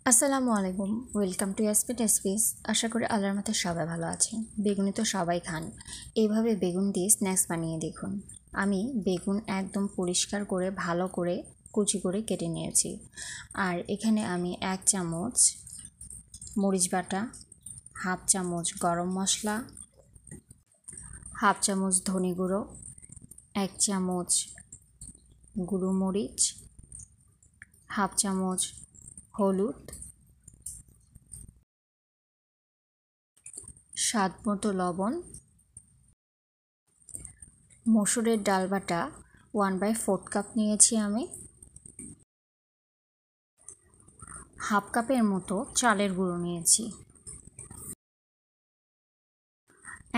আসসালামু আলাইকুম, welcome to SP recipes. আশা করি আল্লাহর মতো সবাই ভালো আছেন। বেগুনি তো সবাই খান, এইভাবে বেগুন দিয়ে স্ন্যাক্স বানিয়ে দেখুন। আমি বেগুন একদম পরিষ্কার করে ভালো করে কুচি করে কেটে নিয়েছি। আর এখানে আমি 1 চামচ মরিচ বাটা, হাফ চামচ গরম মশলা, হাফ চামচ ধনে গুঁড়ো, 1 চামচ গুঁড়ো মরিচ, হাফ চামচ হলুদ, স্বাদ মতো লবণ, মসুরের ডাল বাটা 1/4 কাপ নিয়েছি আমি, হাফ কাপের মতো চালের গুঁড়ো নিয়েছি,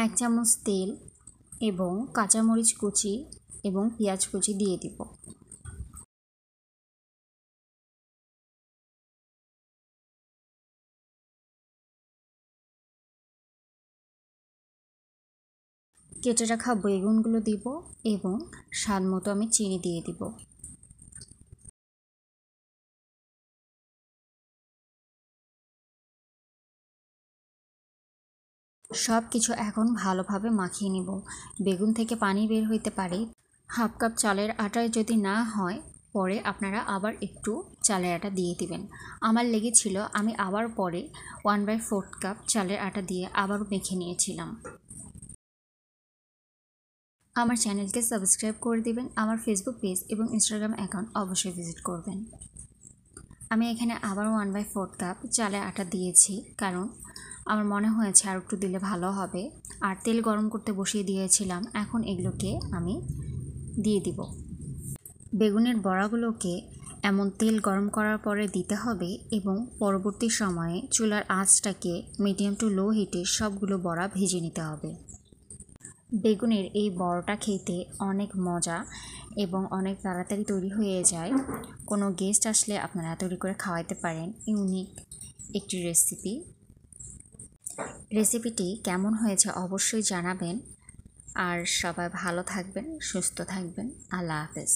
1 চামচ তেল এবং কাঁচামরিচ কুচি এবং পেঁয়াজ কুচি দিয়ে দিব। কেটে রাখা বেগুনগুলো দিব এবং স্বাদ মতো আমি চিনি দিয়ে দিব। সব কিছু এখন ভালোভাবে মাখিয়ে নিব। বেগুন থেকে পানি বের হইতে পারে। হাফ কাপ চালের আটায় যদি না হয়, পরে আপনারা আবার একটু চালের আটা দিয়ে দিবেন। আমার লেগেছিল, আমি আবার পরে 1/4 কাপ চালের আটা দিয়ে আবারও মেখে নিয়েছিলাম। আমার চ্যানেলকে সাবস্ক্রাইব করে দিবেন। আমার ফেসবুক পেজ এবং ইনস্টাগ্রাম অ্যাকাউন্ট অবশ্যই ভিজিট করবেন। আমি এখানে আবার 1/4 কাপ চালের আটা দিয়েছি, কারণ আমার মনে হয়েছে আর একটু দিলে ভালো হবে। আর তেল গরম করতে বসিয়ে দিয়েছিলাম, এখন এগুলোকে আমি দিয়ে দিব। বেগুনের বড়াগুলোকে এমন তেল গরম করার পরে দিতে হবে এবং পরবর্তী সময়ে চুলার আঁচটাকে মিডিয়াম টু লো হিটে সবগুলো বড়া ভেজে নিতে হবে। বেগুনের এই বড়াটা খেতে অনেক মজা এবং অনেক তাড়াতাড়ি তৈরি হয়ে যায়। কোনো গেস্ট আসলে আপনারা তৈরি করে খাওয়াতে পারেন। ইউনিক একটি রেসিপিটি কেমন হয়েছে অবশ্যই জানাবেন। আর সবাই ভালো থাকবেন, সুস্থ থাকবেন। আল্লাহ হাফেজ।